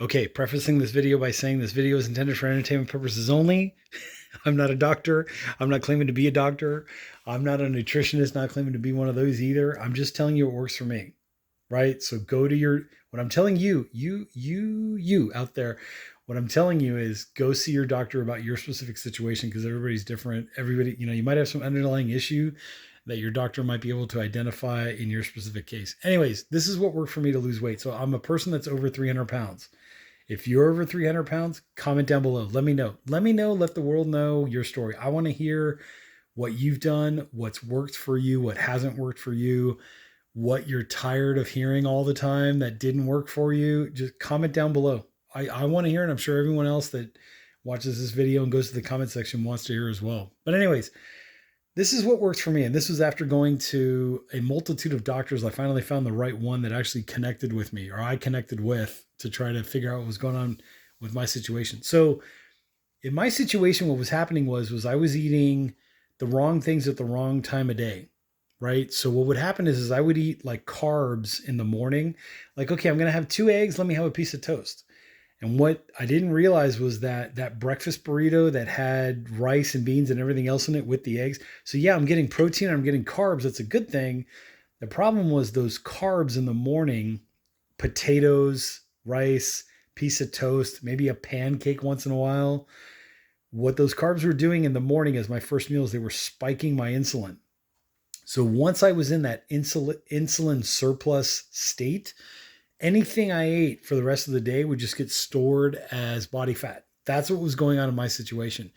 Okay, prefacing this video by saying this video is intended for entertainment purposes only. I'm not a doctor. I'm not claiming to be a doctor. I'm not a nutritionist, not claiming to be one of those either. I'm just telling you what works for me, right? So go to what I'm telling you, you out there, what I'm telling you is go see your doctor about your specific situation because everybody's different. Everybody, you might have some underlying issue that your doctor might be able to identify in your specific case. Anyways, this is what worked for me to lose weight. So I'm a person that's over 300 pounds. If you're over 300 pounds, comment down below. Let me know. Let me know. Let the world know your story. I want to hear what you've done, what's worked for you, what hasn't worked for you, what you're tired of hearing all the time that didn't work for you. Just comment down below. I want to hear, and I'm sure everyone else that watches this video and goes to the comment section wants to hear as well. But anyways, this is what works for me. And this was after going to a multitude of doctors. I finally found the right one that actually connected with me, or I connected with, to try to figure out what was going on with my situation. So in my situation, what was happening was I was eating the wrong things at the wrong time of day, right? So what would happen is I would eat like carbs in the morning. Like, okay, I'm going to have 2 eggs. Let me have a piece of toast. And what I didn't realize was that breakfast burrito that had rice and beans and everything else in it with the eggs. So yeah, I'm getting protein, I'm getting carbs. That's a good thing. The problem was those carbs in the morning, potatoes, rice, piece of toast, maybe a pancake once in a while. What those carbs were doing in the morning as my first meal is they were spiking my insulin. So once I was in that insulin surplus state, anything I ate for the rest of the day would just get stored as body fat. That's what was going on in my situation.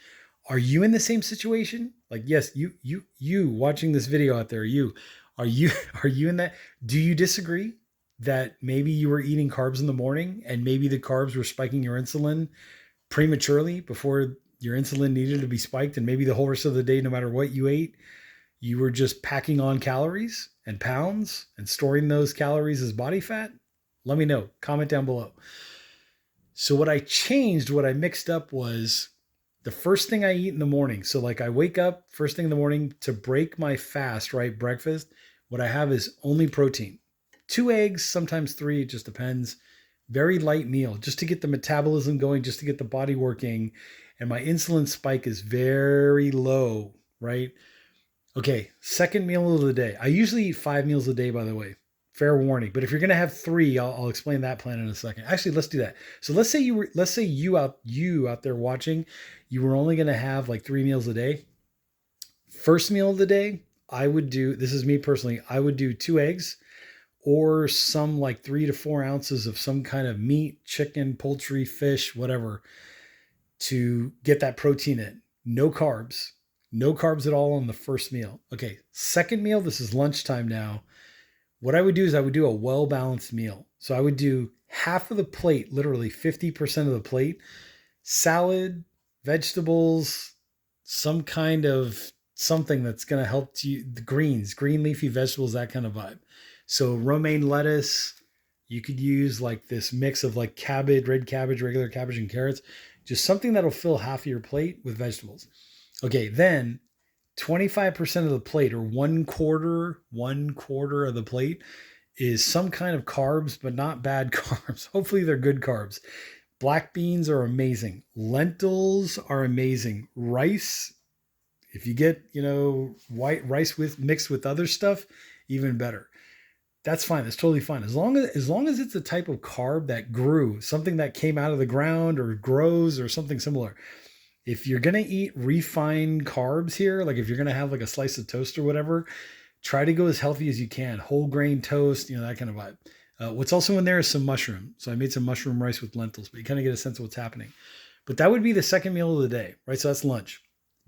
Are you in the same situation? Like, yes, you watching this video out there, are you in that? Do you disagree that maybe you were eating carbs in the morning and maybe the carbs were spiking your insulin prematurely before your insulin needed to be spiked, and maybe the whole rest of the day, no matter what you ate, you were just packing on calories and pounds and storing those calories as body fat? Let me know. Comment down below. So what I mixed up was the first thing I eat in the morning. So like I wake up first thing in the morning to break my fast, right? Breakfast. What I have is only protein. 2 eggs, sometimes 3, it just depends. Very light meal just to get the metabolism going, just to get the body working. And my insulin spike is very low, right? Okay, second meal of the day. I usually eat 5 meals a day, by the way. Fair warning. But if you're going to have 3, I'll explain that plan in a second. Actually, let's do that. So let's say you out there watching, you were only going to have like 3 meals a day. First meal of the day, I would do, this is me personally, I would do 2 eggs or some like 3 to 4 ounces of some kind of meat, chicken, poultry, fish, whatever, to get that protein in. No carbs at all on the first meal. Okay, second meal, this is lunchtime now. What I would do is I would do a well-balanced meal. So I would do half of the plate, literally 50% of the plate, salad, vegetables, some kind of something that's going to help you, the greens, green leafy vegetables, that kind of vibe. So romaine lettuce, you could use like this mix of like cabbage, red cabbage, regular cabbage, and carrots, just something that'll fill half of your plate with vegetables. Okay, then 25% of the plate, or one quarter of the plate, is some kind of carbs, but not bad carbs. Hopefully they're good carbs. Black beans are amazing. Lentils are amazing. Rice, if you get, white rice mixed with other stuff, even better. That's fine. That's totally fine. As long as it's a type of carb that grew, something that came out of the ground or grows or something similar. If you're going to eat refined carbs here, like if you're going to have like a slice of toast or whatever, try to go as healthy as you can. Whole grain toast, that kind of vibe. What's also in there is some mushroom. So I made some mushroom rice with lentils, but you kind of get a sense of what's happening. But that would be the second meal of the day, right? So that's lunch.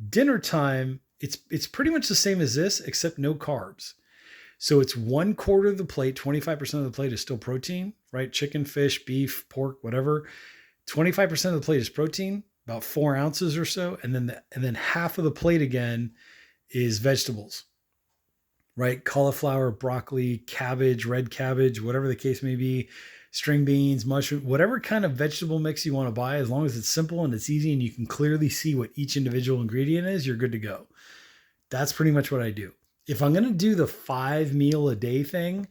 Dinner time, it's pretty much the same as this, except no carbs. So it's 1/4 of the plate, 25% of the plate is still protein, right? Chicken, fish, beef, pork, whatever. 25% of the plate is protein, about 4 ounces or so. And then half of the plate again is vegetables, right? Cauliflower, broccoli, cabbage, red cabbage, whatever the case may be, string beans, mushroom, whatever kind of vegetable mix you want to buy, as long as it's simple and it's easy and you can clearly see what each individual ingredient is, you're good to go. That's pretty much what I do. If I'm going to do the 5 meal a day thing,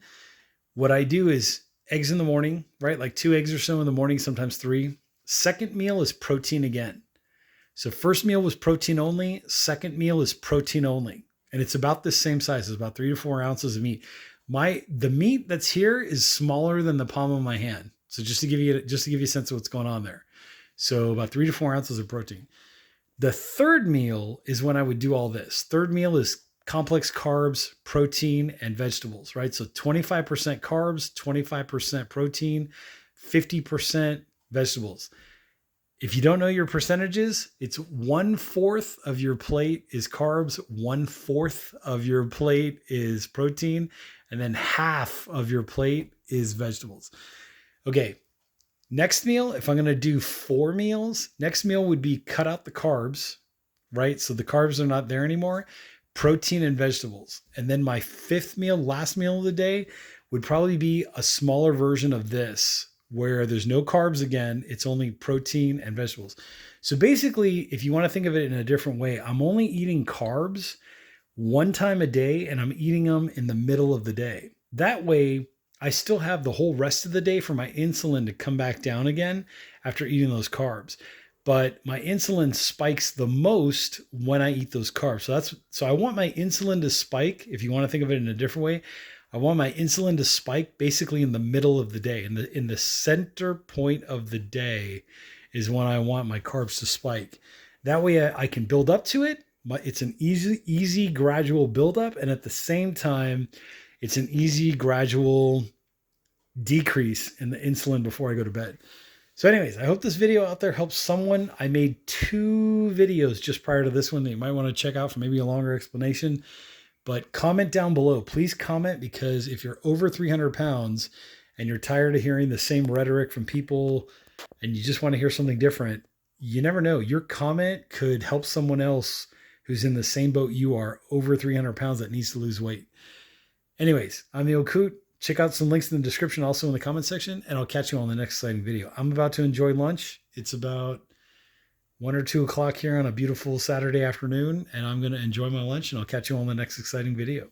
what I do is eggs in the morning, right? Like 2 eggs or so in the morning, sometimes 3. Second meal is protein again. So first meal was protein only. Second meal is protein only. And it's about the same size. It's about 3 to 4 ounces of meat. The meat that's here is smaller than the palm of my hand. So just to give you a sense of what's going on there. So about 3 to 4 ounces of protein. The third meal is when I would do all this. Third meal is complex carbs, protein, and vegetables, right? So 25% carbs, 25% protein, 50% vegetables. If you don't know your percentages, it's 1/4 of your plate is carbs, 1/4 of your plate is protein, and then half of your plate is vegetables. Okay. Next meal, if I'm going to do 4 meals, next meal would be cut out the carbs, right? So the carbs are not there anymore. Protein and vegetables. And then my 5th meal, last meal of the day, would probably be a smaller version of this, where there's no carbs again. It's only protein and vegetables. So basically, if you want to think of it in a different way, I'm only eating carbs 1 time a day, and I'm eating them in the middle of the day. That way, I still have the whole rest of the day for my insulin to come back down again after eating those carbs. But my insulin spikes the most when I eat those carbs. So I want my insulin to spike. If you want to think of it in a different way, I want my insulin to spike basically in the middle of the day. In the center point of the day is when I want my carbs to spike. That way I can build up to it. It's an easy gradual buildup. And at the same time, it's an easy gradual decrease in the insulin before I go to bed. So anyways, I hope this video out there helps someone. I made 2 videos just prior to this one that you might want to check out for maybe a longer explanation. But comment down below. Please comment, because if you're over 300 pounds and you're tired of hearing the same rhetoric from people and you just want to hear something different, you never know. Your comment could help someone else who's in the same boat you are, over 300 pounds, that needs to lose weight. Anyways, I'm the old Coot. Check out some links in the description, also in the comment section, and I'll catch you on the next exciting video. I'm about to enjoy lunch. It's about 1 or 2 o'clock here on a beautiful Saturday afternoon, and I'm going to enjoy my lunch, and I'll catch you on the next exciting video.